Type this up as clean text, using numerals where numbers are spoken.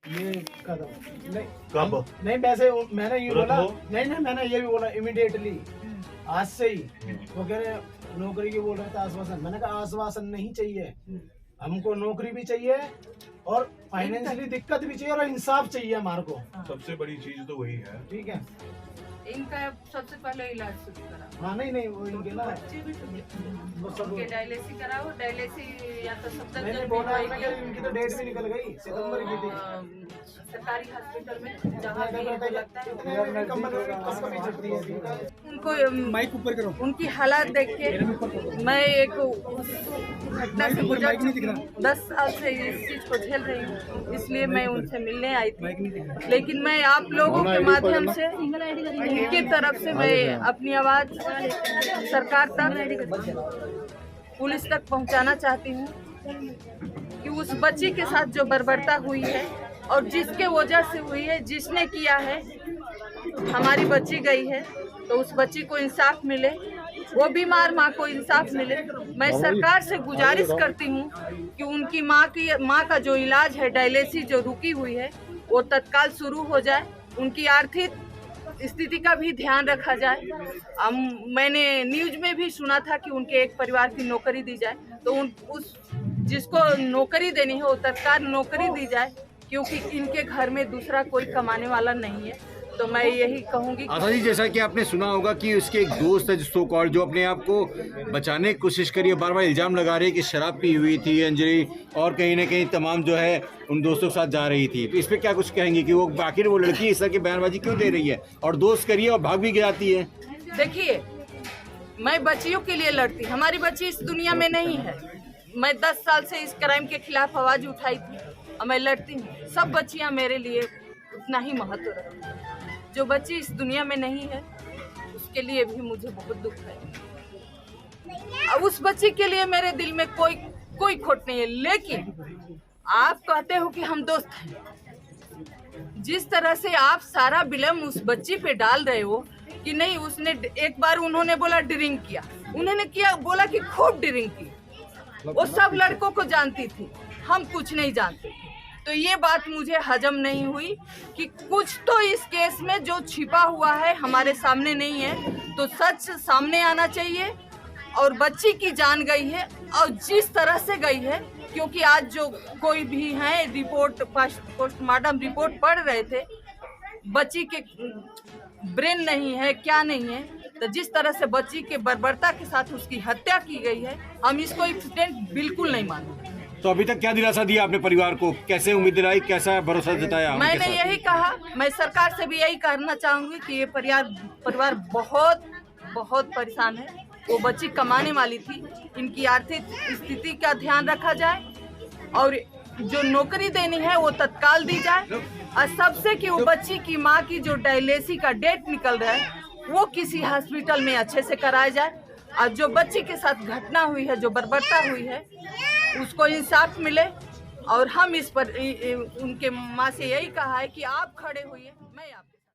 ये कदम नहीं कब? नहीं वैसे मैंने ये तुरंत बोला हो? नहीं नहीं मैंने ये भी बोला इमीडिएटली आज से ही। वो कह रहे नौकरी की बोल रहे थे आश्वासन, मैंने कहा आश्वासन नहीं चाहिए, हमको नौकरी भी चाहिए और फाइनेंशियली दिक्कत भी चाहिए और इंसाफ चाहिए हमारे को। सबसे बड़ी चीज तो वही है। ठीक है इनका सबसे पहले इलाज शुरू करा। हाँ नहीं वो इनके ना वो सब उनके डायलिसिस कराओ, डायलिसिस या तो सब मैंने बोला इनकी तो डेट भी निकल गई सितंबर की थी। सरकारी हॉस्पिटल में जहाँ भी इनको लगता है उनको माइक ऊपर करो। उनकी हालात देख के मैं एक घटना से गुजर चुकी हूँ। 10 साल से इस चीज को झेल रही हूँ, इसलिए मैं उनसे मिलने आई थी। लेकिन मैं आप लोगों के माध्यम से उनकी तरफ से मैं अपनी आवाज सरकार तक, पुलिस तक पहुंचाना चाहती हूँ कि उस बच्ची के साथ जो बर्बरता हुई है और जिसके वजह से हुई है, जिसने किया है, हमारी बच्ची गई है तो उस बच्ची को इंसाफ मिले, वो बीमार माँ को इंसाफ मिले। मैं सरकार से गुजारिश करती हूँ कि उनकी माँ का जो इलाज है, डायलिसिस जो रुकी हुई है, वो तत्काल शुरू हो जाए। उनकी आर्थिक स्थिति का भी ध्यान रखा जाए। मैंने न्यूज में भी सुना था कि उनके एक परिवार की नौकरी दी जाए, तो उस जिसको नौकरी देनी है वो तत्काल नौकरी दी जाए, क्योंकि इनके घर में दूसरा कोई कमाने वाला नहीं है। तो मैं यही कहूँगी। आशा जी, जैसा कि आपने सुना होगा कि उसके एक दोस्त है सो कॉल्ड, जो अपने आप को बचाने की कोशिश करी है, बार बार इल्ज़ाम लगा रही है कि शराब पी हुई थी अंजलि और कहीं ना कहीं तमाम जो है उन दोस्तों के साथ जा रही थी। तो इस पर क्या कुछ कहेंगे कि वो आखिर वो लड़की इस तरह की बयानबाजी क्यों दे रही है और दोस्त करिए और भाग भी जाती है? देखिए, मैं बच्चियों के लिए लड़ती, हमारी बच्ची इस दुनिया में नहीं है। मैं 10 साल से इस क्राइम के खिलाफ आवाज उठाई थी और मैं लड़ती हूँ। सब बच्चियाँ मेरे लिए उतना ही महत्व रखती हैं। जो बच्ची इस दुनिया में नहीं है उसके लिए भी मुझे बहुत दुख है। अब उस बच्ची के लिए मेरे दिल में कोई खोट नहीं है। लेकिन आप कहते हो कि हम दोस्त हैं, जिस तरह से आप सारा बिलम उस बच्ची पे डाल रहे हो कि नहीं, उसने एक बार उन्होंने बोला ड्रिंक किया, उन्होंने किया बोला कि खूब ड्रिंक की, वो सब लड़कों को जानती थी, हम कुछ नहीं जानते। तो ये बात मुझे हजम नहीं हुई कि कुछ तो इस केस में जो छिपा हुआ है हमारे सामने नहीं है, तो सच सामने आना चाहिए। और बच्ची की जान गई है और जिस तरह से गई है, क्योंकि आज जो कोई भी है रिपोर्ट, पोस्टमार्टम रिपोर्ट पढ़ रहे थे, बच्ची के ब्रेन नहीं है, क्या नहीं है, तो जिस तरह से बच्ची के बर्बरता के साथ उसकी हत्या की गई है, हम इसको एक्सीडेंट बिल्कुल नहीं मानते। तो अभी तक क्या दिलासा दिया आपने परिवार को, कैसे उम्मीद दिलाई, कैसा भरोसा जताया? मैंने यही कहा, मैं सरकार से भी यही कहना चाहूंगी कि ये परिवार बहुत बहुत परेशान है। वो बच्ची कमाने वाली थी, इनकी आर्थिक स्थिति का ध्यान रखा जाए और जो नौकरी देनी है वो तत्काल दी जाए। और सबसे कि वो बच्ची की माँ की जो डायलिसिस का डेट निकल रहा है वो किसी हॉस्पिटल में अच्छे से कराया जाए। और जो बच्ची के साथ घटना हुई है, जो बर्बरता हुई है, उसको इंसाफ मिले। और हम इस पर उनके माँ से यही कहा है कि आप खड़े होइए, मैं आप